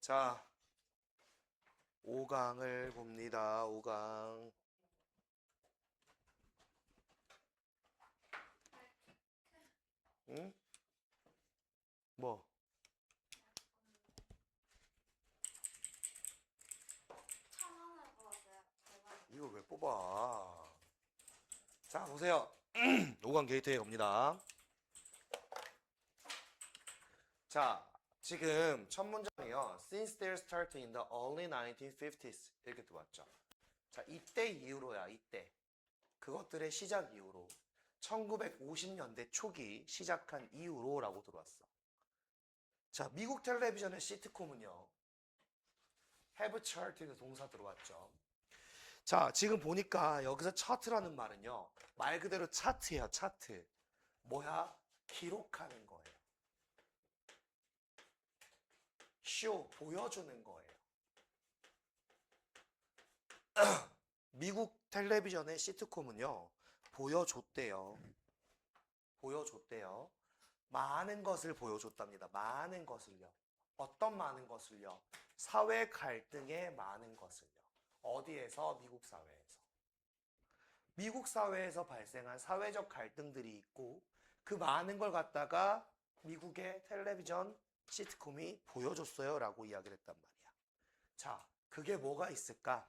자, 5강을 봅니다. 5강. 응? 뭐? 이거 왜 뽑아? 자, 보세요. 5강 게이트에 갑니다. 자, 지금 첫 문장이요. Since they started in the early 1950s. 이렇게 들어왔죠. 자, 이때 이후로야, 이때. 그것들의 시작 이후로. 1950년대 초기 시작한 이후로라고 들어왔어. 자, 미국 텔레비전의 시트콤은요. have charted 동사 들어왔죠. 자, 지금 보니까 여기서 차트라는 말은요. 말 그대로 차트예요, 차트. 뭐야? 기록하는 거예요. 쇼, 보여주는 거예요. 미국 텔레비전의 시트콤은요. 보여줬대요. 보여줬대요. 많은 것을 보여줬답니다. 많은 것을요. 어떤 많은 것을요? 사회 갈등의 많은 것을요. 어디에서? 미국 사회에서. 미국 사회에서 발생한 사회적 갈등들이 있고 그 많은 걸 갖다가 미국의 텔레비전 시트콤이 보여줬어요 라고 이야기를 했단 말이야. 자, 그게 뭐가 있을까?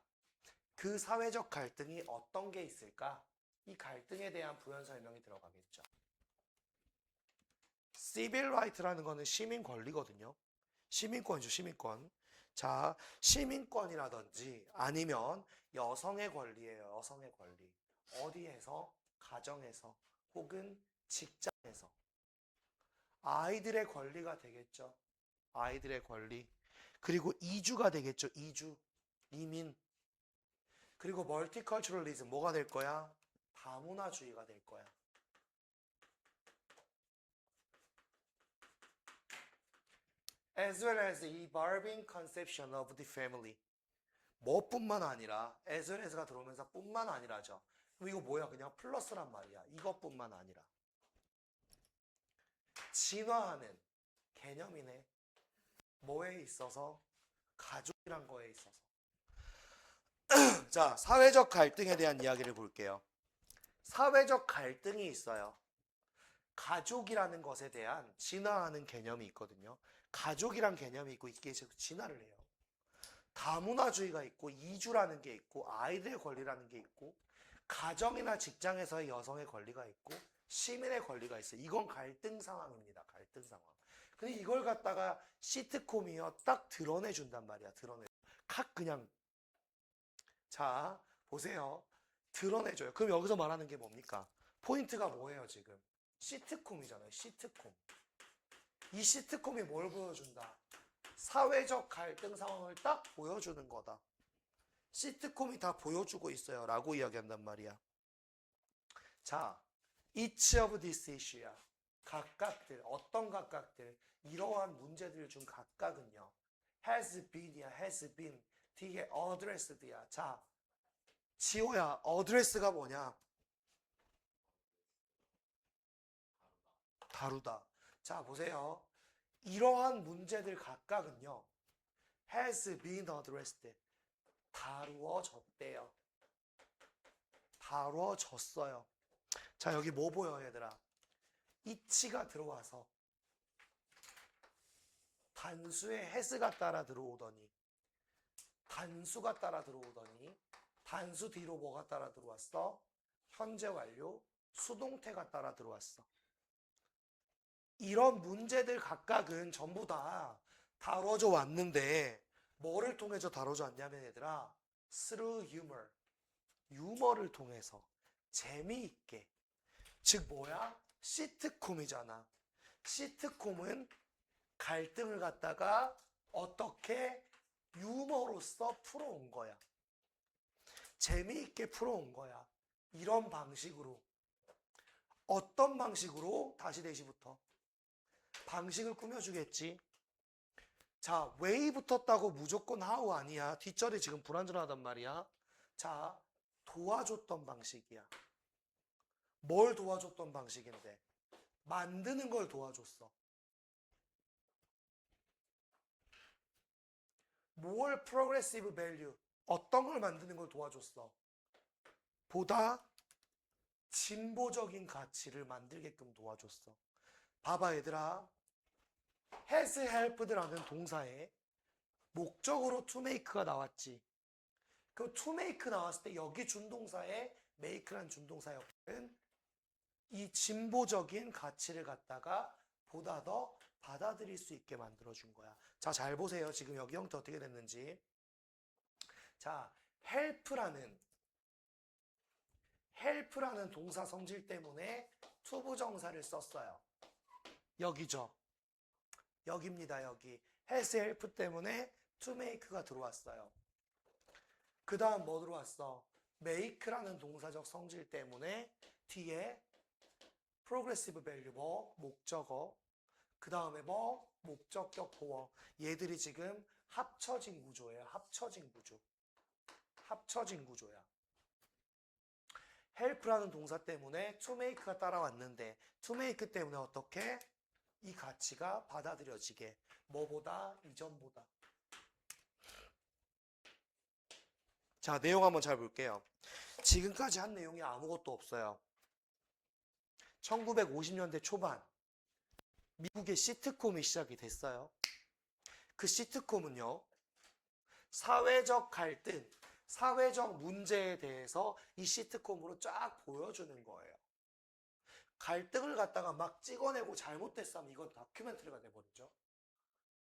그 사회적 갈등이 어떤 게 있을까? 이 갈등에 대한 부연 설명이 들어가겠죠. 시빌 라이트라는 거는 시민 권리거든요. 시민권이죠, 시민권. 자, 시민권이라든지 아니면 여성의 권리예요, 여성의 권리. 어디에서? 가정에서 혹은 직장에서. 아이들의 권리가 되겠죠. 아이들의 권리. 그리고 이주가 되겠죠, 이주. 이민. 그리고 멀티컬처럴리즘 뭐가 될 거야? 다문화주의가 될 거야. As well as evolving conception of the family. 뭐뿐만 아니라 as well as가 들어오면서 뿐만 아니라죠. 그럼 이거 뭐야? 그냥 플러스란 말이야. 이것뿐만 아니라. 진화하는 개념이네. 뭐에 있어서? 가족이란 거에 있어서. 자, 사회적 갈등에 대한 이야기를 볼게요. 사회적 갈등이 있어요. 가족이라는 것에 대한 진화하는 개념이 있거든요. 가족이란 개념이 있고 이게 진화를 해요. 다문화주의가 있고 이주라는 게 있고 아이들의 권리라는 게 있고 가정이나 직장에서의 여성의 권리가 있고 시민의 권리가 있어요. 이건 갈등 상황입니다. 갈등 상황. 근데 이걸 갖다가 시트콤이요 딱 드러내준단 말이야. 드러내. 각 그냥 자 보세요. 드러내줘요. 그럼 여기서 말하는 게 뭡니까? 포인트가 뭐예요 지금? 시트콤이잖아요. 시트콤. 이 시트콤이 뭘 보여준다? 사회적 갈등 상황을 딱 보여주는 거다. 시트콤이 다 보여주고 있어요. 라고 이야기한단 말이야. 자, each of this issue야. 각각들, 어떤 각각들, 이러한 문제들 중 각각은요. has been이야, has been. 뒤에 addressed야. 자, 지호야, address가 뭐냐? 다루다. 자, 보세요. 이러한 문제들 각각은요. has been addressed. 다루어졌대요. 다루어졌어요. 자, 여기 뭐 보여, 얘들아? 이치가 들어와서 단수에 has가 따라 들어오더니 단수가 따라 들어오더니 단수 뒤로 뭐가 따라 들어왔어? 현재 완료 수동태가 따라 들어왔어. 이런 문제들 각각은 전부 다 다뤄져 왔는데 뭐를 통해서 다뤄져 왔냐면 얘들아 through humor 유머를 통해서 재미있게 즉 뭐야? 시트콤이잖아. 시트콤은 갈등을 갖다가 어떻게 유머로써 풀어온 거야. 재미있게 풀어온 거야. 이런 방식으로. 어떤 방식으로? 다시 대시부터. 방식을 꾸며주겠지. 자, way 붙었다고 무조건 how 아니야. 뒷절이 지금 불완전하단 말이야. 자, 도와줬던 방식이야. 뭘 도와줬던 방식인데? 만드는 걸 도와줬어. 뭘 progressive value? 어떤 걸 만드는 걸 도와줬어? 보다 진보적인 가치를 만들게끔 도와줬어. 봐봐 얘들아. has helped라는 동사에 목적으로 to make가 나왔지. 그 to make 나왔을 때 여기 준동사에 make라는 준동사 역할은 이 진보적인 가치를 갖다가 보다 더 받아들일 수 있게 만들어준 거야. 자, 잘 보세요. 지금 여기 형태 어떻게 됐는지. 자, help라는 동사 성질 때문에 to 부정사를 썼어요. 여기죠. 여기입니다. 여기. has help 때문에 to make가 들어왔어요. 그 다음 뭐 들어왔어? make라는 동사적 성질 때문에 뒤에 progressive value 뭐? 목적어. 그 다음에 뭐? 목적격 보어. 얘들이 지금 합쳐진 구조예요. 합쳐진 구조. 합쳐진 구조야. help라는 동사 때문에 to make가 따라왔는데 to make 때문에 어떻게? 이 가치가 받아들여지게. 뭐보다? 이전보다. 자, 내용 한번 잘 볼게요. 지금까지 한 내용이 아무것도 없어요. 1950년대 초반 미국의 시트콤이 시작이 됐어요. 그 시트콤은요, 사회적 갈등, 사회적 문제에 대해서 이 시트콤으로 쫙 보여주는 거예요. 갈등을 갖다가 막 찍어내고 잘못됐으면 이건 다큐멘터리가 돼버리죠.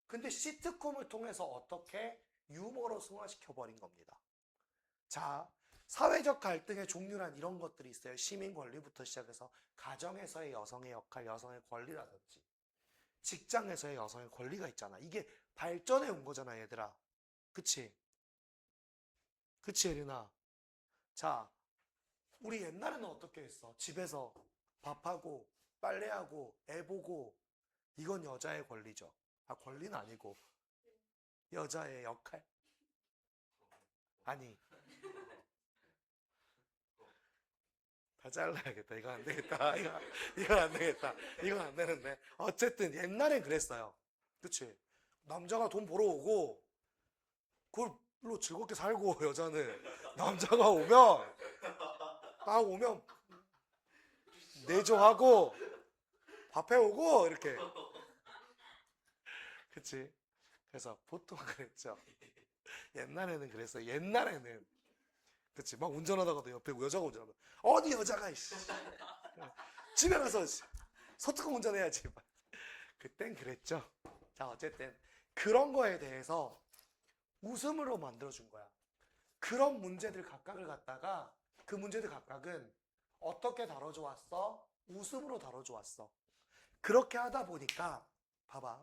근데 시트콤을 통해서 어떻게 유머로 승화시켜버린 겁니다. 자, 사회적 갈등의 종류란 이런 것들이 있어요. 시민 권리부터 시작해서 가정에서의 여성의 역할, 여성의 권리라든지 직장에서의 여성의 권리가 있잖아. 이게 발전해 온 거잖아, 얘들아. 그치? 그치, 예린아? 자, 우리 옛날에는 어떻게 했어? 집에서 밥하고 빨래하고 애 보고 이건 여자의 권리죠. 아, 권리는 아니고 여자의 역할? 아니, 다 잘라야겠다. 이거 안 되겠다. 이거 안 되겠다. 이건 안 되는데. 어쨌든 옛날엔 그랬어요. 그치? 남자가 돈 벌어오고 그걸로 즐겁게 살고 여자는 남자가 오면 내조하고 밥 해오고 이렇게. 그치? 그래서 보통 그랬죠. 옛날에는 그랬어요. 옛날에는. 그치? 막 운전하다가도 옆에 여자가 운전하면 어디 여자가 이씨. 집에 가서 서특공 운전해야지. 그땐 그랬죠. 자, 어쨌든 그런 거에 대해서 웃음으로 만들어준 거야. 그런 문제들 각각을 갖다가 그 문제들 각각은 어떻게 다뤄줘 왔어? 웃음으로 다뤄줘 왔어. 그렇게 하다 보니까 봐봐.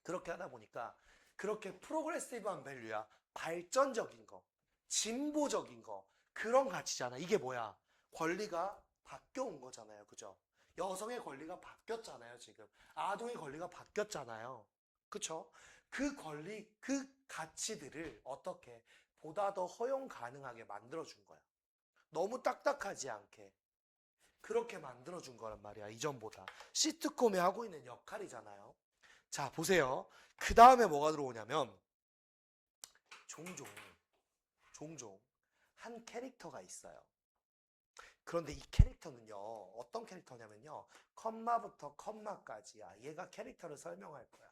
그렇게 하다 보니까 그렇게 프로그레시브한 밸류야. 발전적인 거, 진보적인 거, 그런 가치잖아. 이게 뭐야? 권리가 바뀌어온 거잖아요. 그죠? 여성의 권리가 바뀌었잖아요. 지금 아동의 권리가 바뀌었잖아요. 그쵸? 그 권리, 그 가치들을 어떻게 보다 더 허용 가능하게 만들어준 거야. 너무 딱딱하지 않게 그렇게 만들어준 거란 말이야. 이전보다 시트콤이 하고 있는 역할이잖아요. 자, 보세요. 그 다음에 뭐가 들어오냐면 종종 한 캐릭터가 있어요. 그런데 이 캐릭터는요, 어떤 캐릭터냐면요, 컴마부터 컴마까지야. 얘가 캐릭터를 설명할 거야.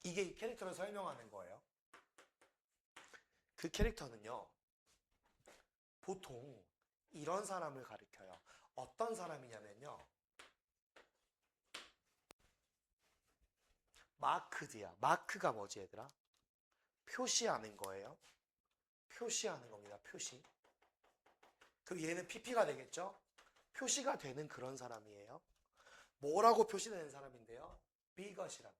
이게 이 캐릭터를 설명하는 거예요. 그 캐릭터는요, 보통 이런 사람을 가리켜요. 어떤 사람이냐면요, 마크드야. 마크가 뭐지, 얘들아? 표시하는 거예요. 표시하는 겁니다. 표시. 그럼 얘는 PP가 되겠죠? 표시가 되는 그런 사람이에요. 뭐라고 표시되는 사람인데요? 비것이라고.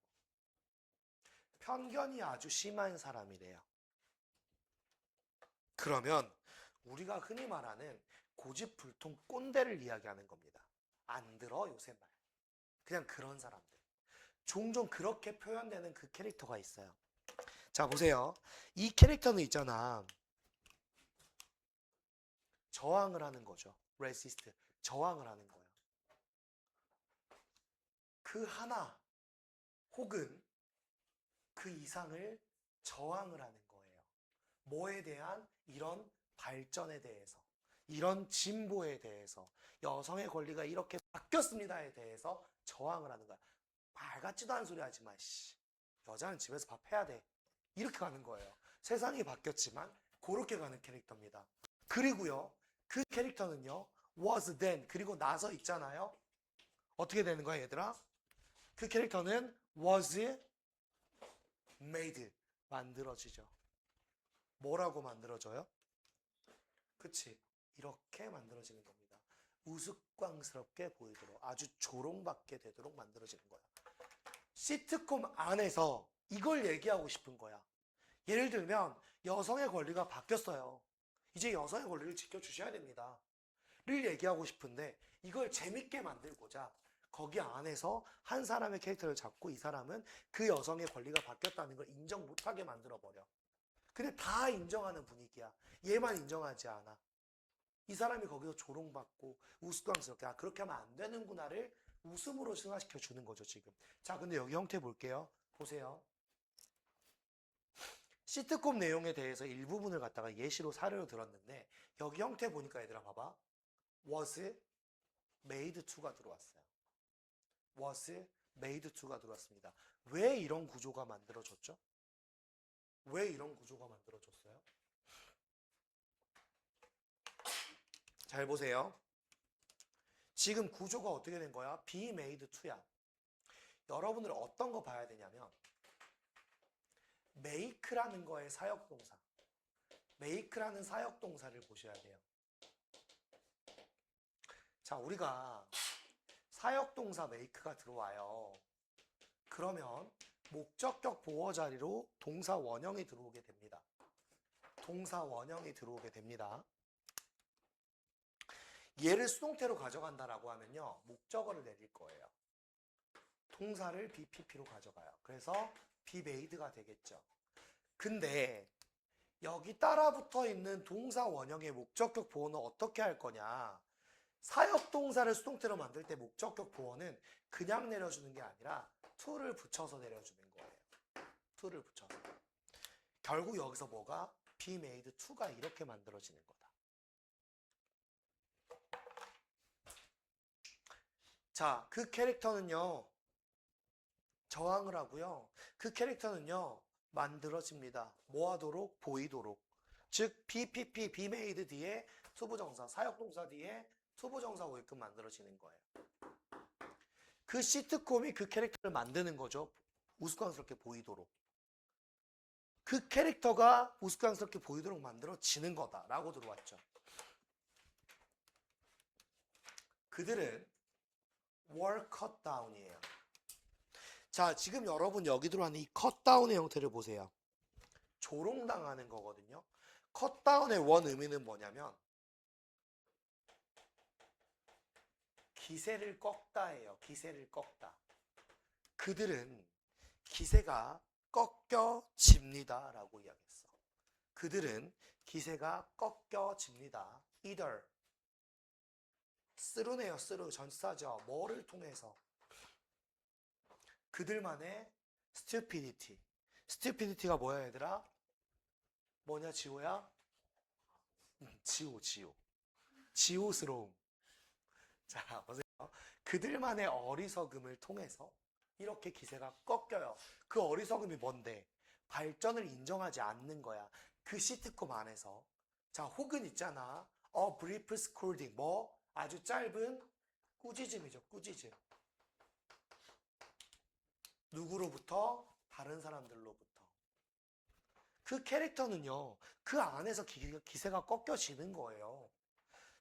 편견이 아주 심한 사람이래요. 그러면 우리가 흔히 말하는 고집불통 꼰대를 이야기하는 겁니다. 안 들어 요새 말. 그냥 그런 사람들. 종종 그렇게 표현되는 그 캐릭터가 있어요. 자, 보세요. 이 캐릭터는 있잖아. 저항을 하는 거죠. 레시스트. 저항을 하는 거예요. 그 하나 혹은 그 이상을 저항을 하는 거예요. 뭐에 대한? 이런 발전에 대해서, 이런 진보에 대해서, 여성의 권리가 이렇게 바뀌었습니다에 대해서 저항을 하는 거야. 말 같지도 않은 소리 하지 마. 씨. 여자는 집에서 밥 해야 돼. 이렇게 가는 거예요. 세상이 바뀌었지만 그렇게 가는 캐릭터입니다. 그리고요, 그 캐릭터는요, was then, 그리고 나서 있잖아요. 어떻게 되는 거야, 얘들아? 그 캐릭터는 was made, 만들어지죠. 뭐라고 만들어져요? 그치? 이렇게 만들어지는 겁니다. 우스꽝스럽게 보이도록, 아주 조롱받게 되도록 만들어지는 거야. 시트콤 안에서 이걸 얘기하고 싶은 거야. 예를 들면 여성의 권리가 바뀌었어요. 이제 여성의 권리를 지켜주셔야 됩니다. 를 얘기하고 싶은데 이걸 재밌게 만들고자 거기 안에서 한 사람의 캐릭터를 잡고 이 사람은 그 여성의 권리가 바뀌었다는 걸 인정 못하게 만들어버려. 근데 다 인정하는 분위기야. 얘만 인정하지 않아. 이 사람이 거기서 조롱받고 우스꽝스럽게 그렇게 하면 안 되는구나를 웃음으로 승화시켜 주는 거죠, 지금. 자, 근데 여기 형태 볼게요. 보세요. 시트콤 내용에 대해서 일부분을 갖다가 예시로 사례로 들었는데 여기 형태 보니까 얘들아 봐봐. was made to가 들어왔어요. was made to가 들어왔습니다. 왜 이런 구조가 만들어졌죠? 왜 이런 구조가 만들어졌어요? 잘 보세요. 지금 구조가 어떻게 된 거야? be made to야. 여러분들 어떤 거 봐야 되냐면 make라는 거의 사역동사, make라는 사역동사를 보셔야 돼요. 자, 우리가 사역동사 make가 들어와요. 그러면 목적격 보어 자리로 동사 원형이 들어오게 됩니다. 동사 원형이 들어오게 됩니다. 얘를 수동태로 가져간다라고 하면요, 목적어를 내릴 거예요. 동사를 BPP로 가져가요. 그래서 be made가 되겠죠. 근데 여기 따라 붙어 있는 동사 원형의 목적격 보어는 어떻게 할 거냐? 사역동사를 수동태로 만들 때 목적격 보어는 그냥 내려주는 게 아니라 to를 붙여서 내려주는 거예요. to를 붙여서. 결국 여기서 뭐가? be made to가 이렇게 만들어지는 거다. 자, 그 캐릭터는요, 저항을 하고요. 그 캐릭터는요, 만들어집니다. 뭐 하도록? 보이도록. 즉, BPP, be made 뒤에 투부정사, 사역동사 뒤에 투부정사 오게끔 만들어지는 거예요. 그 시트콤이 그 캐릭터를 만드는 거죠. 우스꽝스럽게 보이도록. 그 캐릭터가 우스꽝스럽게 보이도록 만들어지는 거다라고 들어왔죠. 그들은 were cut down이에요. 자, 지금 여러분 여기 들어가는 이 컷다운의 형태를 보세요. 조롱당하는 거거든요. 컷다운의 원 의미는 뭐냐면 기세를 꺾다예요. 기세를 꺾다. 그들은 기세가 꺾여집니다 라고 이야기했어. 그들은 기세가 꺾여집니다. either 쓰루네요. 쓰루 전사죠. 뭐를 통해서? 그들만의 stupidity. stupidity가 뭐야 얘들아? 뭐냐 지호야? 지호. 지호스러움. 자, 보세요. 그들만의 어리석음을 통해서 이렇게 기세가 꺾여요. 그 어리석음이 뭔데? 발전을 인정하지 않는 거야. 그 시트콤 안에서. 자, 혹은 있잖아. A brief scolding. 뭐? 아주 짧은 꾸짖음이죠. 꾸짖음. 누구로부터? 다른 사람들로부터. 그 캐릭터는요, 그 안에서 기세가 꺾여지는 거예요.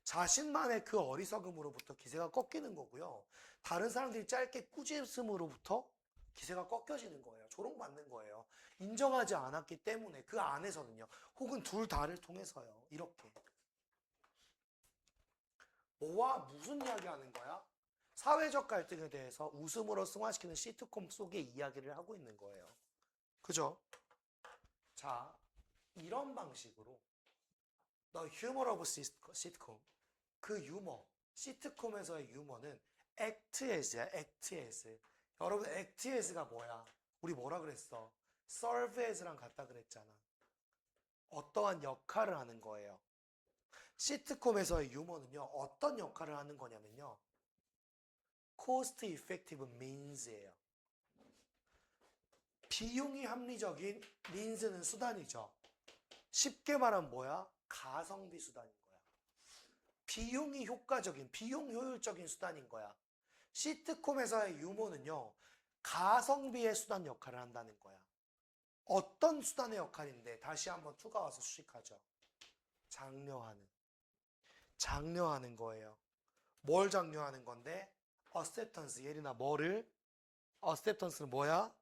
자신만의 그 어리석음으로부터 기세가 꺾이는 거고요. 다른 사람들이 짧게 꾸짖음으로부터 기세가 꺾여지는 거예요. 조롱받는 거예요. 인정하지 않았기 때문에 그 안에서는요. 혹은 둘 다를 통해서요. 이렇게. 뭐와 무슨 이야기 하는 거야? 사회적 갈등에 대해서 웃음으로 승화시키는 시트콤 속의 이야기를 하고 있는 거예요. 그죠? 자, 이런 방식으로 The humor of sitcom, 그 유머, 시트콤에서의 유머는 act as야, act as. 여러분, act as가 뭐야? 우리 뭐라 그랬어? serve as랑 같다 그랬잖아. 어떠한 역할을 하는 거예요. 시트콤에서의 유머는요, 어떤 역할을 하는 거냐면요, cost effective means예요. 비용이 합리적인 means는 수단이죠. 쉽게 말하면 뭐야? 가성비 수단인 거야. 비용이 효과적인, 비용 효율적인 수단인 거야. 시트콤에서의 유머는요, 가성비의 수단 역할을 한다는 거야. 어떤 수단의 역할인데, 다시 한번 투가 와서 수식하죠. 장려하는 거예요. 뭘 장려하는 건데? acceptance. 예린아, 뭐를? acceptance는 뭐야?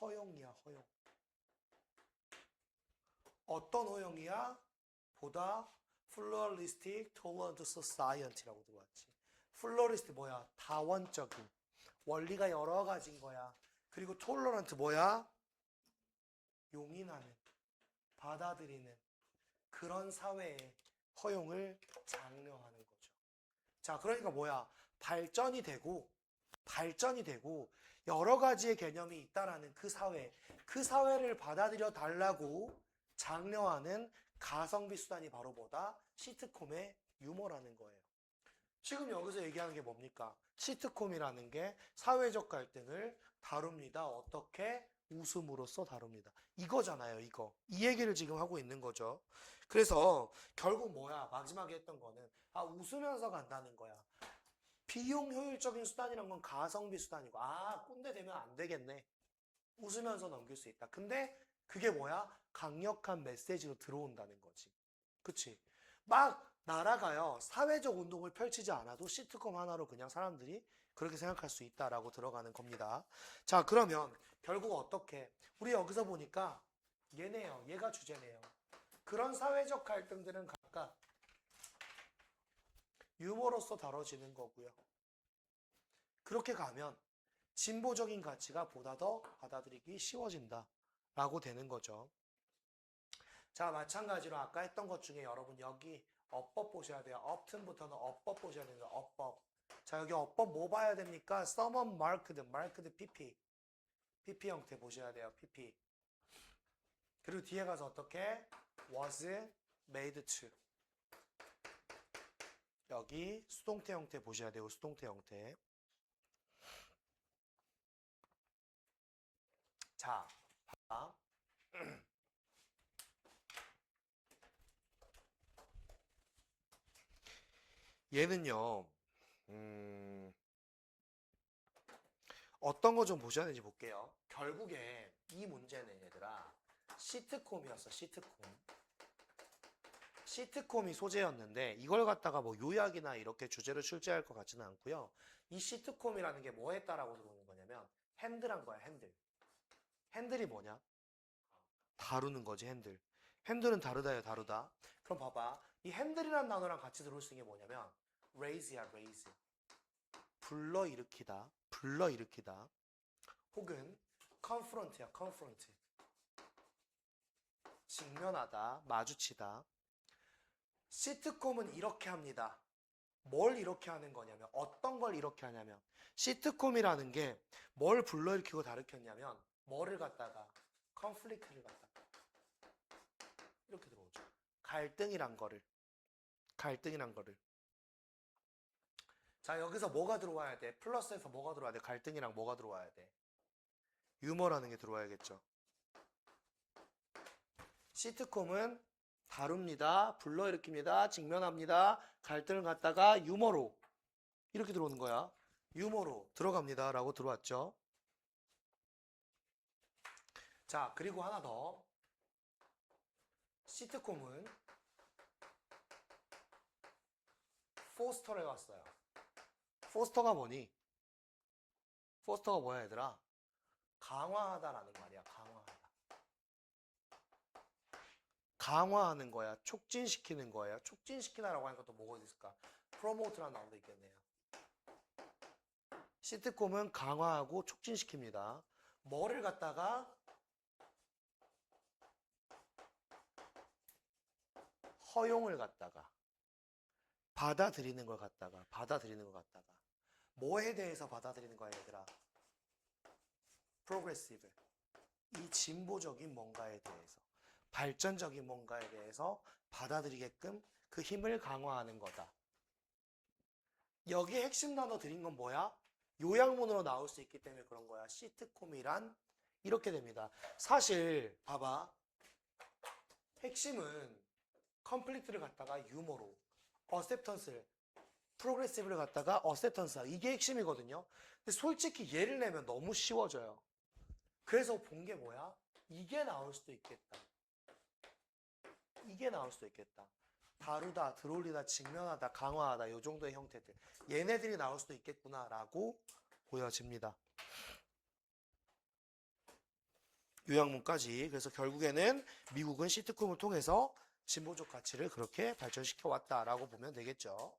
허용이야, 허용. 어떤 허용이야? 보다 pluralistic, tolerant society라고 들어왔지. 플로리스트 뭐야? 다원적인. 원리가 여러 가지인 거야. 그리고 톨러런트 뭐야? 용인하는, 받아들이는 그런 사회의 허용을 장려하는 거죠. 자, 그러니까 뭐야? 발전이 되고 여러 가지의 개념이 있다라는 그 사회, 그 사회를 받아들여 달라고 장려하는 가성비 수단이 바로 뭐다? 시트콤의 유머라는 거예요. 지금 여기서 얘기하는 게 뭡니까? 시트콤이라는 게 사회적 갈등을 다룹니다. 어떻게? 웃음으로써 다룹니다. 이거잖아요, 이거. 이 얘기를 지금 하고 있는 거죠. 그래서 결국 뭐야? 마지막에 했던 거는 웃으면서 간다는 거야. 비용 효율적인 수단이란 건 가성비 수단이고 꼰대 되면 안 되겠네. 웃으면서 넘길 수 있다. 근데 그게 뭐야? 강력한 메시지로 들어온다는 거지. 그치? 막 나라가요, 사회적 운동을 펼치지 않아도 시트콤 하나로 그냥 사람들이 그렇게 생각할 수 있다라고 들어가는 겁니다. 자, 그러면 결국 어떻게? 우리 여기서 보니까 얘네요. 얘가 주제네요. 그런 사회적 갈등들은 각각 유머로서 다뤄지는 거고요. 그렇게 가면 진보적인 가치가 보다 더 받아들이기 쉬워진다 라고 되는 거죠. 자, 마찬가지로 아까 했던 것 중에 여러분 여기 어법 보셔야 돼요. 업튼부터는 어법 보셔야 됩니다. 어법. 자, 여기 어법 뭐 봐야 됩니까? someone marked PP. PP 형태 보셔야 돼요. PP. 그리고 뒤에 가서 어떻게? was made to. 여기 수동태 형태 보셔야 돼요. 수동태 형태. 자, 봐. 얘는요, 어떤 거 좀 보셔야 되는지 볼게요. 결국에 이 문제는 얘들아, 시트콤이었어, 시트콤. 시트콤이 소재였는데 이걸 갖다가 뭐 요약이나 이렇게 주제로 출제할 것 같지는 않고요. 이 시트콤이라는 게 뭐에 따라고 들어오는 거냐면 핸들한 거야, 핸들. 핸들이 뭐냐? 다루는 거지, 핸들. 핸들은 다르다요, 다루다. 그럼 봐봐. 이 핸들이라는 단어랑 같이 들어올 수 있는 게 뭐냐면 raise야, raise. 불러일으키다, 불러일으키다. 혹은 confront야, confront. 직면하다, 마주치다. 시트콤은 이렇게 합니다. 뭘 이렇게 하는 거냐면 어떤 걸 이렇게 하냐면 시트콤이라는 게 뭘 불러일으키고 다루켰냐면 뭐를 갖다가 컨플릭트를 갖다가 이렇게 들어오죠. 갈등이란 거를. 자, 여기서 뭐가 들어와야 돼? 플러스에서 뭐가 들어와야 돼? 갈등이랑 뭐가 들어와야 돼? 유머라는 게 들어와야겠죠. 시트콤은 다룹니다. 불러일으킵니다. 직면합니다. 갈등을 갖다가 유머로 이렇게 들어오는 거야. 유머로 들어갑니다. 라고 들어왔죠. 자, 그리고 하나 더. 시트콤은 포스터를 해왔어요. 포스터가 뭐니? 포스터가 뭐야, 얘들아? 강화하다라는 말이야. 강화하다. 강화하는 거야. 촉진시키는 거예요. 촉진시키다라고 하니까 또 뭐가 있을까? 프로모트라는 단어도 있겠네요. 시트콤은 강화하고 촉진시킵니다. 뭐를 갖다가? 허용을 갖다가. 받아들이는 걸 갖다가. 뭐에 대해서 받아들이는 거야, 얘들아? 프로그레시브. 이 진보적인 뭔가에 대해서, 발전적인 뭔가에 대해서 받아들이게끔 그 힘을 강화하는 거다. 여기에 핵심 단어 드린 건 뭐야? 요약문으로 나올 수 있기 때문에 그런 거야. 시트콤이란 이렇게 됩니다. 사실 봐봐. 핵심은 컴플리트를 갖다가 유머로, 어셉턴스를, 프로그레시브를 갖다가 어셉턴스, 이게 핵심이거든요. 근데 솔직히 예를 내면 너무 쉬워져요. 그래서 본 게 뭐야? 이게 나올 수도 있겠다. 이게 나올 수도 있겠다. 다루다, 들어올리다, 직면하다, 강화하다, 이 정도의 형태들. 얘네들이 나올 수도 있겠구나라고 보여집니다. 요약문까지. 그래서 결국에는 미국은 시트콤을 통해서 진보적 가치를 그렇게 발전시켜 왔다라고 보면 되겠죠.